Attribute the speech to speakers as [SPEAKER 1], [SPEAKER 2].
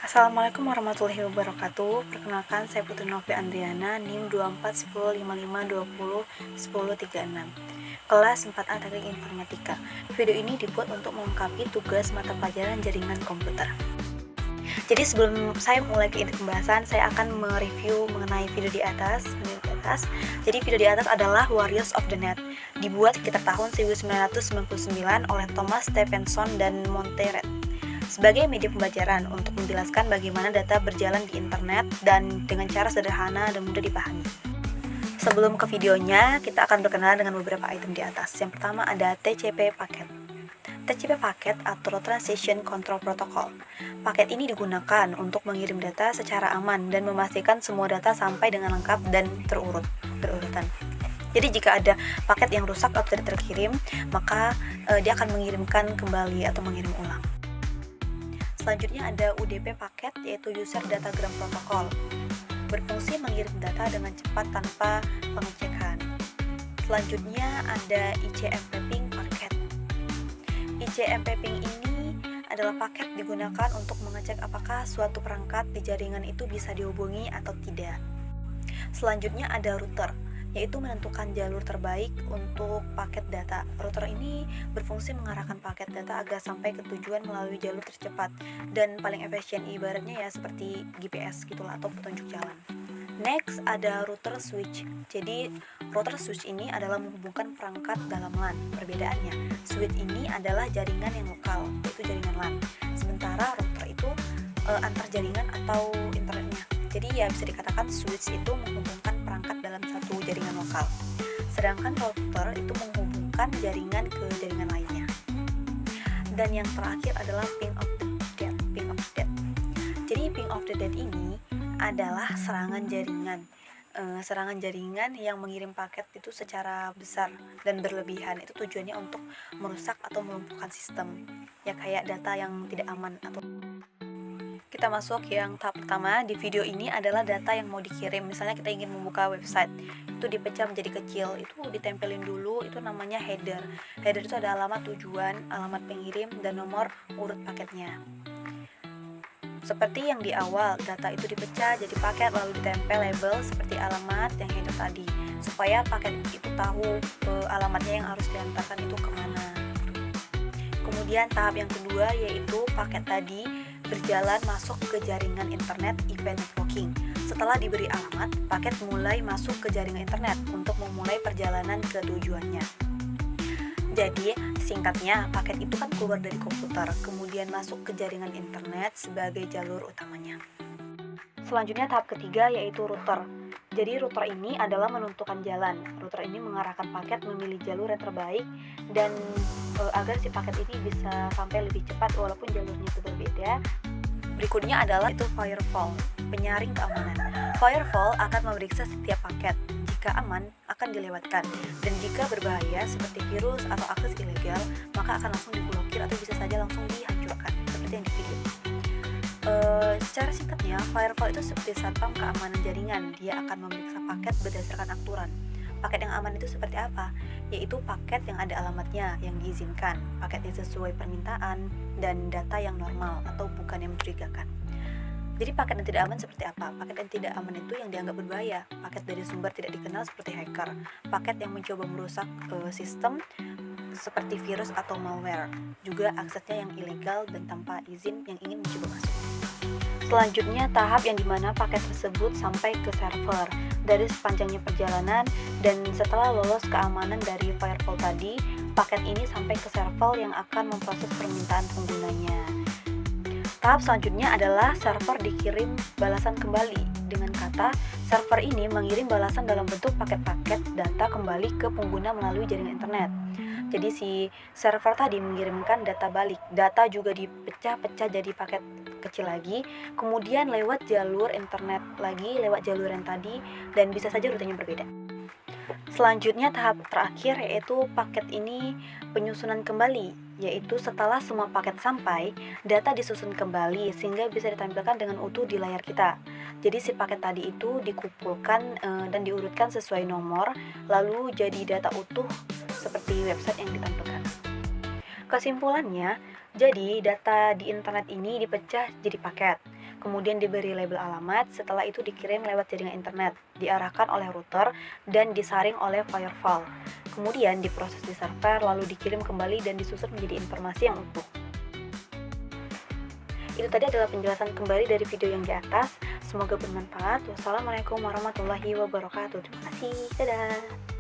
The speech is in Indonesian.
[SPEAKER 1] Assalamualaikum warahmatullahi wabarakatuh. Perkenalkan, saya Putri Novi Andriana, NIM 241055201036, kelas 4A Teknik Informatika. Video ini dibuat untuk melengkapi tugas mata pelajaran jaringan komputer. Jadi sebelum saya mulai ke inti pembahasan, saya akan mereview mengenai video di atas. Jadi video di atas adalah Warriors of the Net, dibuat sekitar tahun 1999 oleh Thomas Stephenson dan Monteret sebagai media pembelajaran untuk menjelaskan bagaimana data berjalan di internet dan dengan cara sederhana dan mudah dipahami. Sebelum ke videonya, kita akan berkenalan dengan beberapa item di atas. Yang pertama ada TCP paket. TCP paket atau Transition Control Protocol. Paket ini digunakan untuk mengirim data secara aman dan memastikan semua data sampai dengan lengkap dan berurutan. Jadi jika ada paket yang rusak atau tidak terkirim, maka dia akan mengirimkan kembali atau mengirim ulang. Selanjutnya ada UDP paket, yaitu User Datagram Protocol. Berfungsi mengirim data dengan cepat tanpa pengecekan. Selanjutnya ada ICMP ping paket. ICMP ping ini adalah paket digunakan untuk mengecek apakah suatu perangkat di jaringan itu bisa dihubungi atau tidak. Selanjutnya ada router, yaitu menentukan jalur terbaik untuk paket data. Router ini berfungsi mengarahkan paket data agar sampai ke tujuan melalui jalur tercepat dan paling efisien, ibaratnya ya seperti GPS gitulah atau petunjuk jalan. Next ada router switch. Jadi router switch ini adalah menghubungkan perangkat dalam LAN. Perbedaannya, switch ini adalah jaringan yang lokal, yaitu jaringan LAN. Sementara router itu antar jaringan atau internetnya. Jadi ya bisa dikatakan switch itu menghubungkan perangkat dalam satu jaringan lokal. Sedangkan router itu menghubungkan jaringan ke jaringan lainnya. Dan yang terakhir adalah ping of the dead. Jadi ping of the dead ini adalah serangan jaringan yang mengirim paket itu secara besar dan berlebihan. Itu tujuannya untuk merusak atau melumpuhkan sistem. Ya kayak data yang tidak aman atau kita masuk yang tahap pertama di video ini adalah data yang mau dikirim. Misalnya kita ingin membuka website, itu dipecah menjadi kecil, itu ditempelin dulu, itu namanya header. Header itu ada alamat tujuan, alamat pengirim, dan nomor urut paketnya. Seperti yang di awal, data itu dipecah jadi paket lalu ditempel label seperti alamat yang header tadi, supaya paket itu tahu alamatnya yang harus diantarkan itu kemana. Kemudian tahap yang kedua yaitu paket tadi berjalan masuk ke jaringan internet IP networking. Setelah diberi alamat, paket mulai masuk ke jaringan internet untuk memulai perjalanan ke tujuannya. Jadi, singkatnya, paket itu kan keluar dari komputer, kemudian masuk ke jaringan internet sebagai jalur utamanya. Selanjutnya tahap ketiga yaitu router. Jadi router ini adalah menentukan jalan. Router ini mengarahkan paket memilih jalur yang terbaik dan agar si paket ini bisa sampai lebih cepat walaupun jalurnya itu berbeda. Berikutnya adalah itu firewall, penyaring keamanan. Firewall akan memeriksa setiap paket. Jika aman, akan dilewatkan. Dan jika berbahaya seperti virus atau akses ilegal, maka akan langsung diblokir atau bisa saja langsung dihancurkan, seperti yang di video. Secara singkatnya, firewall itu seperti satpam keamanan jaringan. Dia akan memeriksa paket berdasarkan aturan. Paket yang aman itu seperti apa? Yaitu paket yang ada alamatnya, yang diizinkan, paket yang sesuai permintaan, dan data yang normal atau bukan yang mencurigakan. Jadi paket yang tidak aman seperti apa? Paket yang tidak aman itu yang dianggap berbahaya, paket dari sumber tidak dikenal seperti hacker, paket yang mencoba merusak sistem seperti virus atau malware, juga aksesnya yang ilegal dan tanpa izin yang ingin mencoba masuk. Selanjutnya tahap yang dimana paket tersebut sampai ke server. Dari sepanjangnya perjalanan dan setelah lolos keamanan dari firewall tadi, paket ini sampai ke server yang akan memproses permintaan penggunanya. Tahap selanjutnya adalah server dikirim balasan kembali. Dengan kata, server ini mengirim balasan dalam bentuk paket-paket data kembali ke pengguna melalui jaringan internet. Jadi si server tadi mengirimkan data balik. Data juga dipecah-pecah jadi paket kecil lagi, kemudian lewat jalur internet lagi, lewat jalur yang tadi, dan bisa saja rutenya berbeda. Selanjutnya tahap terakhir yaitu paket ini penyusunan kembali, yaitu setelah semua paket sampai, data disusun kembali sehingga bisa ditampilkan dengan utuh di layar kita. Jadi si paket tadi itu dikumpulkan dan diurutkan sesuai nomor, lalu jadi data utuh seperti website yang ditampilkan. Kesimpulannya, jadi data di internet ini dipecah jadi paket. kemudian diberi label alamat, setelah itu dikirim lewat jaringan internet, diarahkan oleh router, dan disaring oleh firewall. Kemudian diproses di server, lalu dikirim kembali dan disusun menjadi informasi yang utuh. Itu tadi adalah penjelasan kembali dari video yang di atas. Semoga bermanfaat. Wassalamualaikum warahmatullahi wabarakatuh. Terima kasih. Dadah.